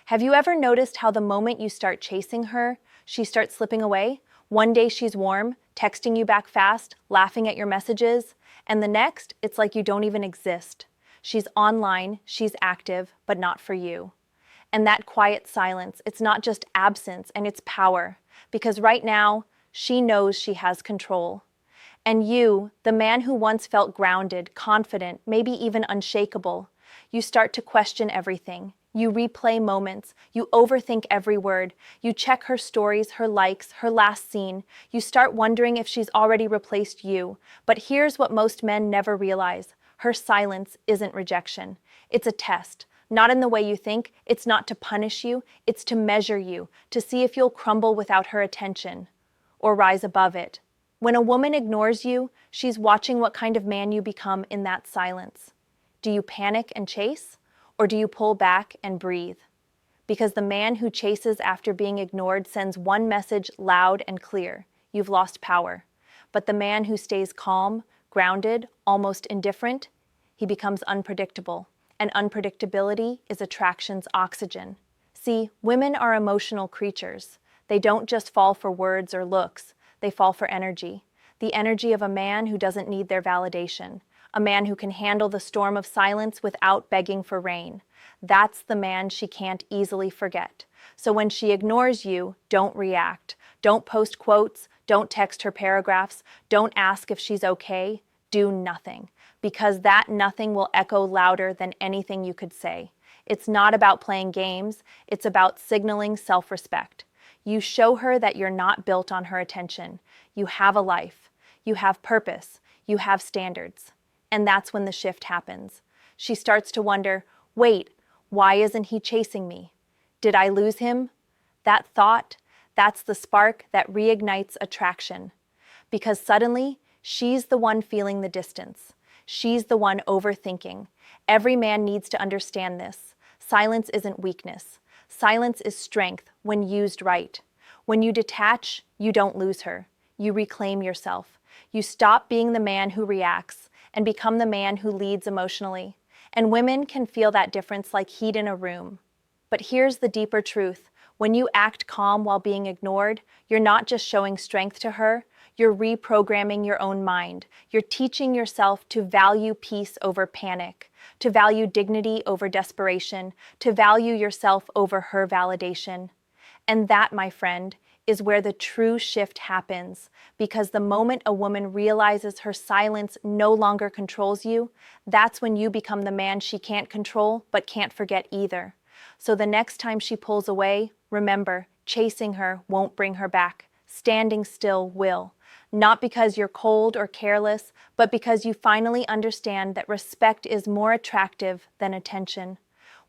Have you ever noticed how the moment you start chasing her, she starts slipping away? One day she's warm, texting you back fast, laughing at your messages, and the next, it's like you don't even exist. She's online, she's active, but not for you. And that quiet silence, it's not just absence, and it's power. Because right now, she knows she has control. And you, the man who once felt grounded, confident, maybe even unshakable, you start to question everything. You replay moments. You overthink every word. You check her stories, her likes, her last scene. You start wondering if she's already replaced you. But here's what most men never realize. Her silence isn't rejection. It's a test. Not in the way you think. It's not to punish you. It's to measure you, to see if you'll crumble without her attention or rise above it. When a woman ignores you, she's watching what kind of man you become in that silence. Do you panic and chase? Or do you pull back and breathe? Because the man who chases after being ignored sends one message loud and clear: you've lost power. But the man who stays calm, grounded, almost indifferent, he becomes unpredictable. And unpredictability is attraction's oxygen. See, women are emotional creatures. They don't just fall for words or looks, they fall for energy. The energy of a man who doesn't need their validation. A man who can handle the storm of silence without begging for rain. That's the man she can't easily forget. So when she ignores you, don't react. Don't post quotes. Don't text her paragraphs. Don't ask if she's okay. Do nothing. Because that nothing will echo louder than anything you could say. It's not about playing games. It's about signaling self-respect. You show her that you're not built on her attention. You have a life. You have purpose. You have standards. And that's when the shift happens. She starts to wonder, wait, why isn't he chasing me? Did I lose him? That thought, that's the spark that reignites attraction. Because suddenly, she's the one feeling the distance. She's the one overthinking. Every man needs to understand this. Silence isn't weakness. Silence is strength when used right. When you detach, you don't lose her. You reclaim yourself. You stop being the man who reacts and become the man who leads emotionally. And women can feel that difference like heat in a room. But here's the deeper truth. When you act calm while being ignored, you're not just showing strength to her, you're reprogramming your own mind. You're teaching yourself to value peace over panic, to value dignity over desperation, to value yourself over her validation. And that, my friend, is where the true shift happens, because the moment a woman realizes her silence no longer controls you, that's when you become the man she can't control but can't forget either. So the next time she pulls away, remember, chasing her won't bring her back. Standing still will. Not because you're cold or careless, but because you finally understand that respect is more attractive than attention.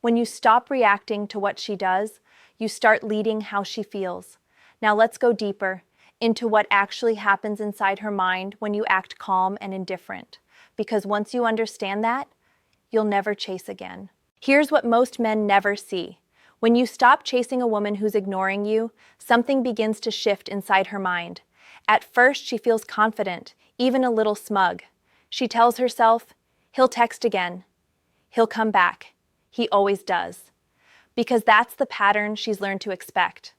When you stop reacting to what she does, you start leading how she feels. Now let's go deeper into what actually happens inside her mind when you act calm and indifferent. Because once you understand that, you'll never chase again. Here's what most men never see. When you stop chasing a woman who's ignoring you, something begins to shift inside her mind. At first, she feels confident, even a little smug. She tells herself, he'll text again. He'll come back. He always does. Because that's the pattern she's learned to expect.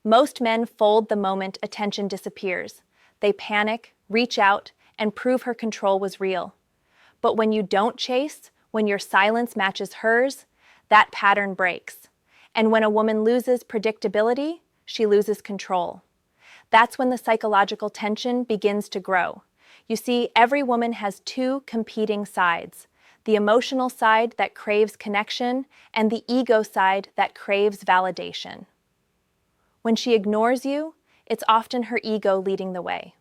Most men fold the moment attention disappears. They panic, reach out, and prove her control was real. But when you don't chase, when your silence matches hers, that pattern breaks. And when a woman loses predictability, she loses control. That's when the psychological tension begins to grow. You see, every woman has two competing sides: the emotional side that craves connection and the ego side that craves validation. When she ignores you, it's often her ego leading the way.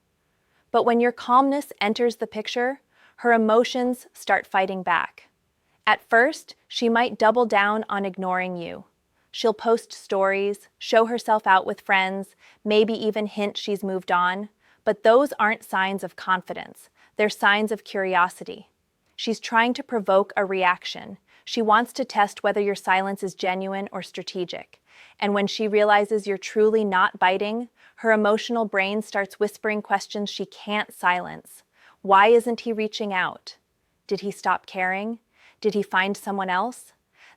But when your calmness enters the picture, her emotions start fighting back. At first, she might double down on ignoring you. She'll post stories, show herself out with friends, maybe even hint she's moved on. But those aren't signs of confidence. They're signs of curiosity. She's trying to provoke a reaction. She wants to test whether your silence is genuine or strategic. And when she realizes you're truly not biting, her emotional brain starts whispering questions she can't silence. Why isn't he reaching out? Did he stop caring? Did he find someone else?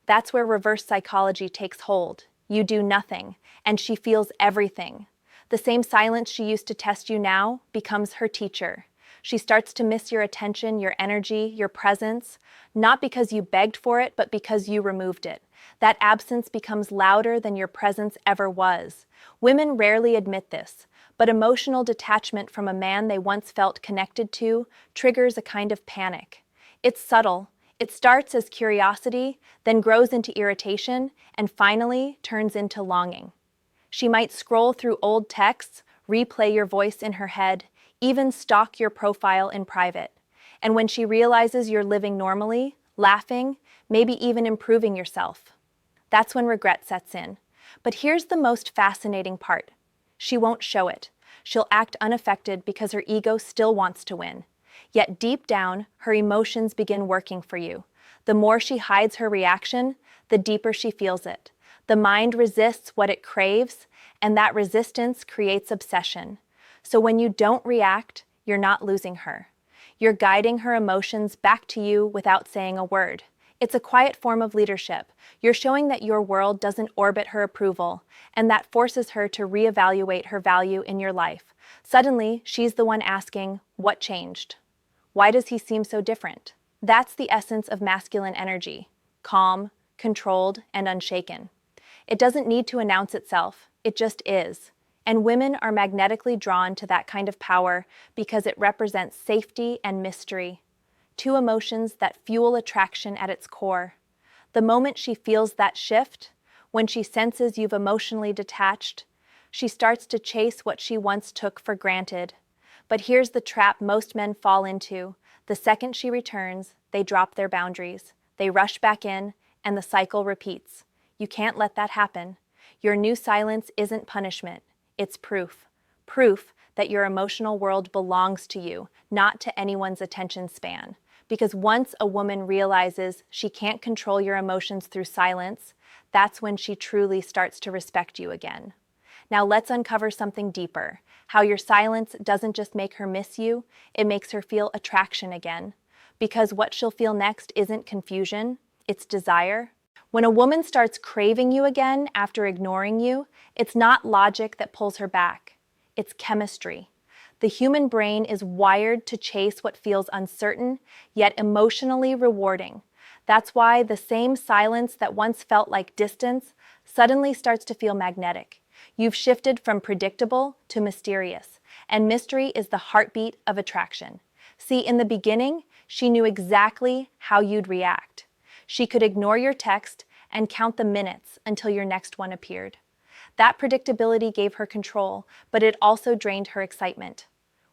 That's where reverse psychology takes hold. You do nothing, and she feels everything. The same silence she used to test you now becomes her teacher. She starts to miss your attention, your energy, your presence, not because you begged for it, but because you removed it. That absence becomes louder than your presence ever was. Women rarely admit this, but emotional detachment from a man they once felt connected to triggers a kind of panic. It's subtle. It starts as curiosity, then grows into irritation, and finally turns into longing. She might scroll through old texts, replay your voice in her head, even stalk your profile in private. And when she realizes you're living normally, laughing, maybe even improving yourself, that's when regret sets in. But here's the most fascinating part. She won't show it. She'll act unaffected because her ego still wants to win. Yet deep down, her emotions begin working for you. The more she hides her reaction, the deeper she feels it. The mind resists what it craves, and that resistance creates obsession. So when you don't react, you're not losing her. You're guiding her emotions back to you without saying a word. It's a quiet form of leadership. You're showing that your world doesn't orbit her approval, and that forces her to reevaluate her value in your life. Suddenly, she's the one asking, "What changed? Why does he seem so different?" That's the essence of masculine energy: calm, controlled, and unshaken. It doesn't need to announce itself, it just is. And women are magnetically drawn to that kind of power because it represents safety and mystery, two emotions that fuel attraction at its core. The moment she feels that shift, when she senses you've emotionally detached, she starts to chase what she once took for granted. But here's the trap most men fall into. The second she returns, they drop their boundaries. They rush back in, and the cycle repeats. You can't let that happen. Your new silence isn't punishment. It's proof. Proof that your emotional world belongs to you, not to anyone's attention span. Because once a woman realizes she can't control your emotions through silence, that's when she truly starts to respect you again. Now let's uncover something deeper. How your silence doesn't just make her miss you, it makes her feel attraction again. Because what she'll feel next isn't confusion, it's desire. When a woman starts craving you again after ignoring you, it's not logic that pulls her back. It's chemistry. The human brain is wired to chase what feels uncertain, yet emotionally rewarding. That's why the same silence that once felt like distance suddenly starts to feel magnetic. You've shifted from predictable to mysterious, and mystery is the heartbeat of attraction. See, in the beginning, she knew exactly how you'd react. She could ignore your text and count the minutes until your next one appeared. That predictability gave her control, but it also drained her excitement.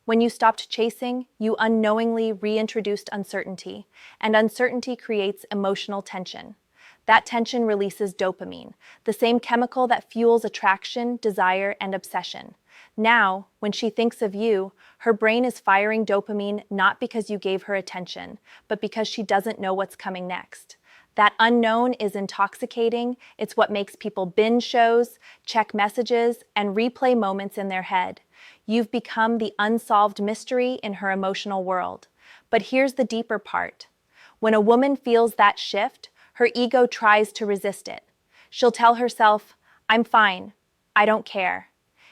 When you stopped chasing, you unknowingly reintroduced uncertainty, and uncertainty creates emotional tension. That tension releases dopamine, the same chemical that fuels attraction, desire, and obsession. Now, when she thinks of you, her brain is firing dopamine not because you gave her attention, but because she doesn't know what's coming next. That unknown is intoxicating. It's what makes people binge shows, check messages, and replay moments in their head. You've become the unsolved mystery in her emotional world. But here's the deeper part. When a woman feels that shift, her ego tries to resist it. She'll tell herself, "I'm fine. I don't care."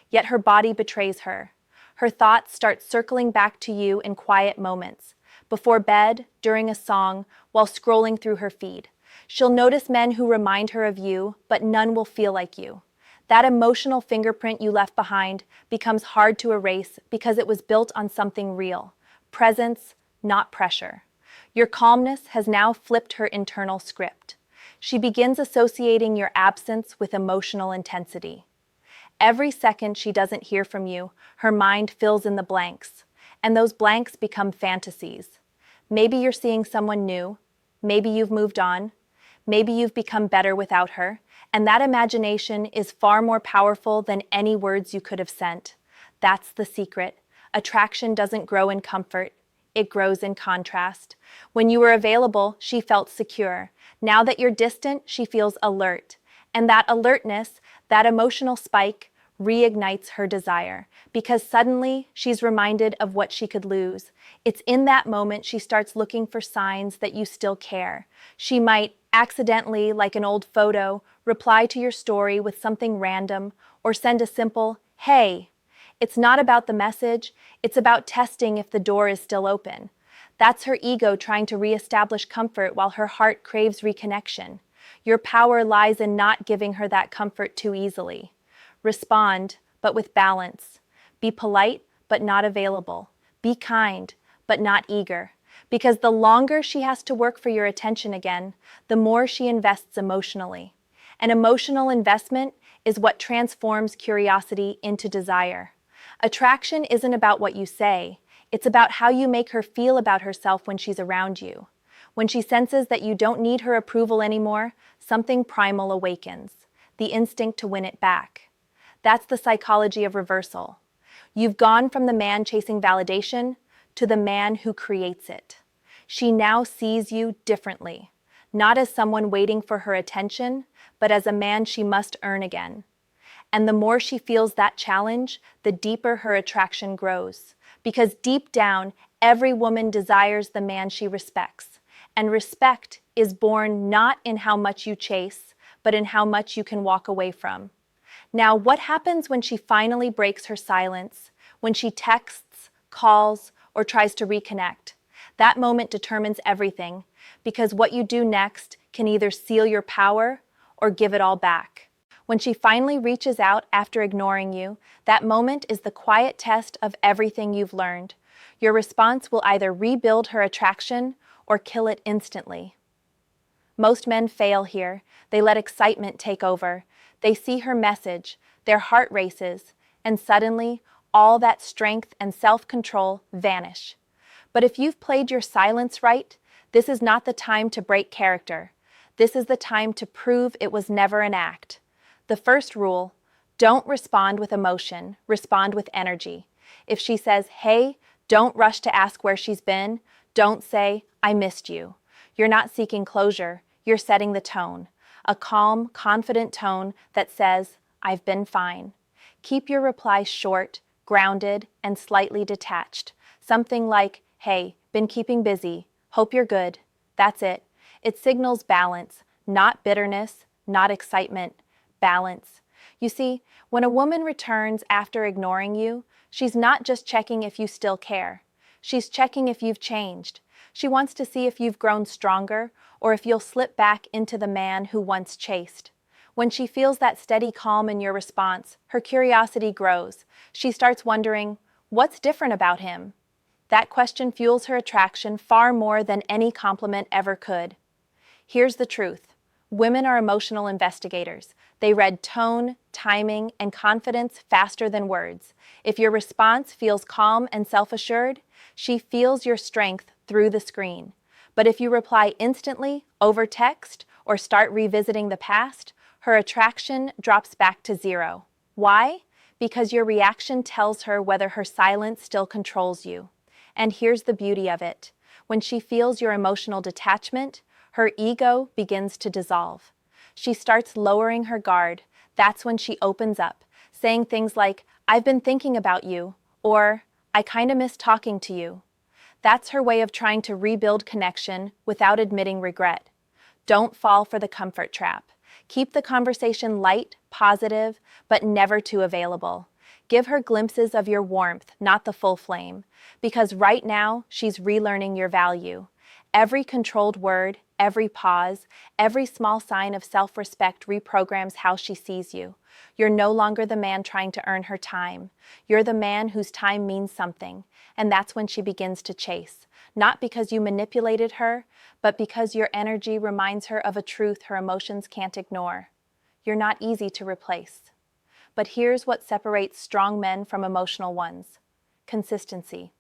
Yet her body betrays her. Her thoughts start circling back to you in quiet moments, before bed, during a song, while scrolling through her feed. She'll notice men who remind her of you, but none will feel like you. That emotional fingerprint you left behind becomes hard to erase because it was built on something real, presence, not pressure. Your calmness has now flipped her internal script. She begins associating your absence with emotional intensity. Every second she doesn't hear from you, her mind fills in the blanks, and those blanks become fantasies. Maybe you're seeing someone new, maybe you've moved on, maybe you've become better without her, and that imagination is far more powerful than any words you could have sent. That's the secret. Attraction doesn't grow in comfort, it grows in contrast. When you were available, she felt secure. Now that you're distant, she feels alert. And that alertness, that emotional spike, reignites her desire, because suddenly she's reminded of what she could lose. It's in that moment she starts looking for signs that you still care. She might Accidentally, like an old photo, reply to your story with something random or send a simple, "Hey." It's not about the message, it's about testing if the door is still open. That's her ego trying to reestablish comfort while her heart craves reconnection. Your power lies in not giving her that comfort too easily. Respond, but with balance. Be polite, but not available. Be kind, but not eager. Because the longer she has to work for your attention again, the more she invests emotionally. An emotional investment is what transforms curiosity into desire. Attraction isn't about what you say, it's about how you make her feel about herself when she's around you. When she senses that you don't need her approval anymore, something primal awakens, the instinct to win it back. That's the psychology of reversal. You've gone from the man chasing validation to the man who creates it. She now sees you differently, not as someone waiting for her attention, but as a man she must earn again. And the more she feels that challenge, the deeper her attraction grows. Because deep down, every woman desires the man she respects. And respect is born not in how much you chase, but in how much you can walk away from. Now, what happens when she finally breaks her silence, when she texts, calls, or tries to reconnect? That moment determines everything, because what you do next can either seal your power or give it all back. When she finally reaches out after ignoring you, that moment is the quiet test of everything you've learned. Your response will either rebuild her attraction or kill it instantly. Most men fail here. They let excitement take over. They see her message, their heart races, and suddenly, all that strength and self-control vanish. But if you've played your silence right, this is not the time to break character. This is the time to prove it was never an act. The first rule, don't respond with emotion, respond with energy. If she says, "Hey," don't rush to ask where she's been. Don't say, "I missed you." You're not seeking closure, you're setting the tone. A calm, confident tone that says, "I've been fine." Keep your reply short, grounded, and slightly detached. Something like, "Hey, been keeping busy. Hope you're good." That's it. It signals balance, not bitterness, not excitement. Balance. You see, when a woman returns after ignoring you, she's not just checking if you still care. She's checking if you've changed. She wants to see if you've grown stronger or if you'll slip back into the man who once chased. When she feels that steady calm in your response, her curiosity grows. She starts wondering, what's different about him? That question fuels her attraction far more than any compliment ever could. Here's the truth. Women are emotional investigators. They read tone, timing, and confidence faster than words. If your response feels calm and self-assured, she feels your strength through the screen. But if you reply instantly, over text, or start revisiting the past, her attraction drops back to zero. Why? Because your reaction tells her whether her silence still controls you. And here's the beauty of it. When she feels your emotional detachment, her ego begins to dissolve. She starts lowering her guard. That's when she opens up, saying things like, "I've been thinking about you," or "I kinda miss talking to you." That's her way of trying to rebuild connection without admitting regret. Don't fall for the comfort trap. Keep the conversation light, positive, but never too available. Give her glimpses of your warmth, not the full flame, because right now she's relearning your value. Every controlled word, every pause, every small sign of self-respect reprograms how she sees you. You're no longer the man trying to earn her time. You're the man whose time means something, and that's when she begins to chase. Not because you manipulated her, but because your energy reminds her of a truth her emotions can't ignore. You're not easy to replace. But here's what separates strong men from emotional ones. Consistency.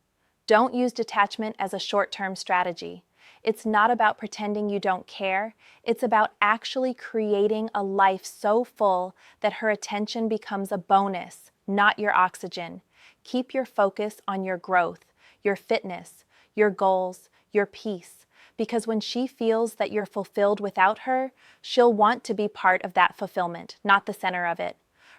Don't use detachment as a short-term strategy. It's not about pretending you don't care. It's about actually creating a life so full that her attention becomes a bonus, not your oxygen. Keep your focus on your growth, your fitness, your goals, your peace. Because when she feels that you're fulfilled without her, she'll want to be part of that fulfillment, not the center of it.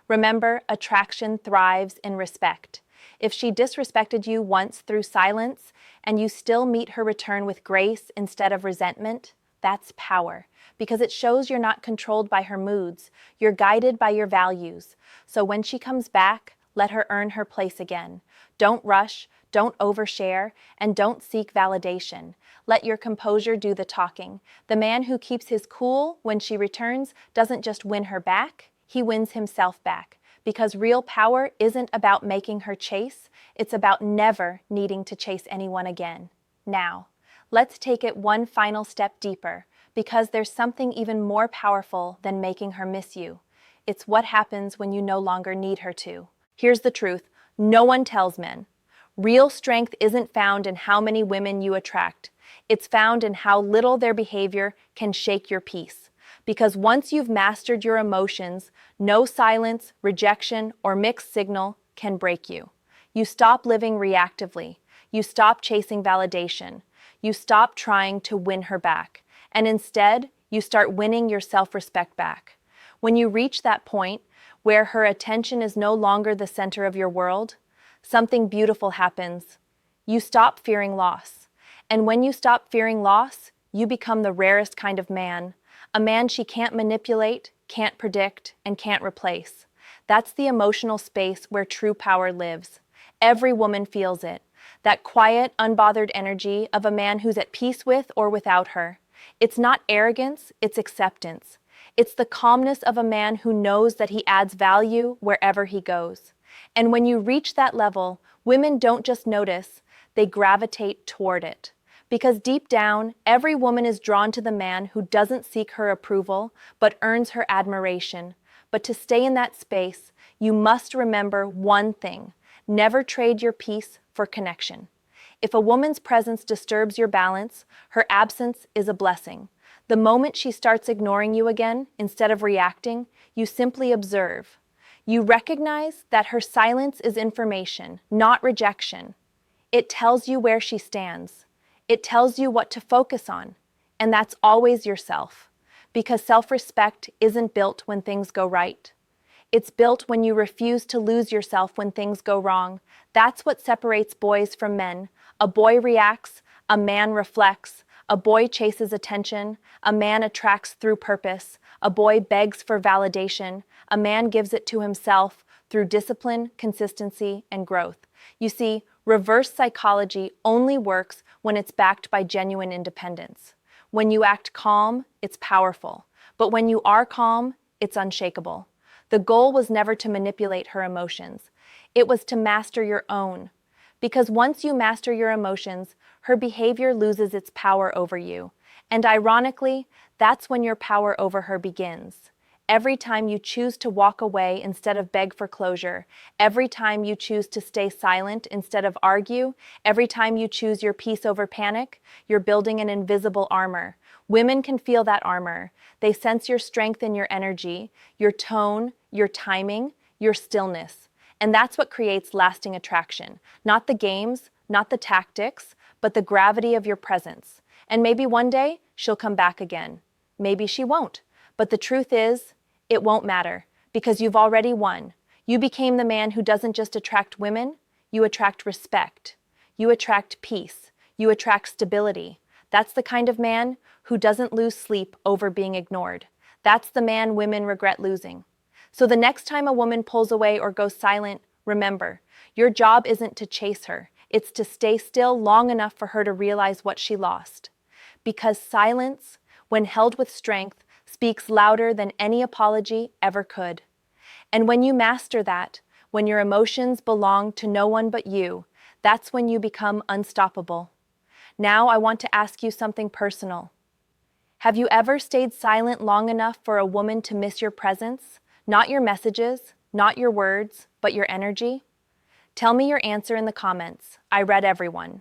Remember, attraction thrives in respect. If she disrespected you once through silence, and you still meet her return with grace instead of resentment, That's power, because it shows you're not controlled by her moods, you're guided by your values. So when she comes back, let her earn her place again. Don't rush, don't overshare, and don't seek validation. Let your composure do the talking. The man who keeps his cool when she returns doesn't just win her back, he wins himself back. Because real power isn't about making her chase, it's about never needing to chase anyone again. Now, let's take it one final step deeper, because there's something even more powerful than making her miss you. It's what happens when you no longer need her to. Here's the truth, no one tells men. Real strength isn't found in how many women you attract. It's found in how little their behavior can shake your peace. Because once you've mastered your emotions, no silence, rejection, or mixed signal can break you. You stop living reactively. You stop chasing validation. You stop trying to win her back. And instead, you start winning your self-respect back. When you reach that point where her attention is no longer the center of your world, something beautiful happens. You stop fearing loss. And when you stop fearing loss, you become the rarest kind of man, a man she can't manipulate, can't predict, and can't replace. That's the emotional space where true power lives. Every woman feels it, that quiet, unbothered energy of a man who's at peace with or without her. It's not arrogance, it's acceptance. It's the calmness of a man who knows that he adds value wherever he goes. And when you reach that level, women don't just notice, they gravitate toward it. Because deep down, every woman is drawn to the man who doesn't seek her approval, but earns her admiration. But to stay in that space, you must remember one thing: never trade your peace for connection. If a woman's presence disturbs your balance, her absence is a blessing. The moment she starts ignoring you again, instead of reacting, you simply observe. You recognize that her silence is information, not rejection. It tells you where she stands. It tells you what to focus on, and that's always yourself, because self-respect isn't built when things go right. It's built when you refuse to lose yourself when things go wrong. That's what separates boys from men. A boy reacts, a man reflects, a boy chases attention, a man attracts through purpose, a boy begs for validation, a man gives it to himself through discipline, consistency, and growth. You see, reverse psychology only works when it's backed by genuine independence. When you act calm, it's powerful. But when you are calm, it's unshakable. The goal was never to manipulate her emotions. It was to master your own. Because once you master your emotions, her behavior loses its power over you. And ironically, that's when your power over her begins. Every time you choose to walk away instead of beg for closure, every time you choose to stay silent instead of argue, every time you choose your peace over panic, you're building an invisible armor. Women can feel that armor. They sense your strength and your energy, your tone, your timing, your stillness. And that's what creates lasting attraction. Not the games, not the tactics, but the gravity of your presence. And maybe one day, she'll come back again. Maybe she won't. But the truth is, it won't matter, because you've already won. You became the man who doesn't just attract women, you attract respect. You attract peace. You attract stability. That's the kind of man who doesn't lose sleep over being ignored. That's the man women regret losing. So the next time a woman pulls away or goes silent, remember, your job isn't to chase her. It's to stay still long enough for her to realize what she lost. Because silence, when held with strength, speaks louder than any apology ever could. And when you master that, when your emotions belong to no one but you, that's when you become unstoppable. Now I want to ask you something personal. Have you ever stayed silent long enough for a woman to miss your presence? Not your messages, not your words, but your energy? Tell me your answer in the comments. I read everyone.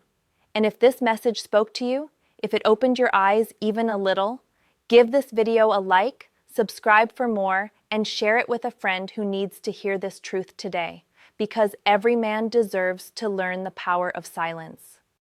And if this message spoke to you, if it opened your eyes even a little, give this video a like, subscribe for more, and share it with a friend who needs to hear this truth today, because every man deserves to learn the power of silence.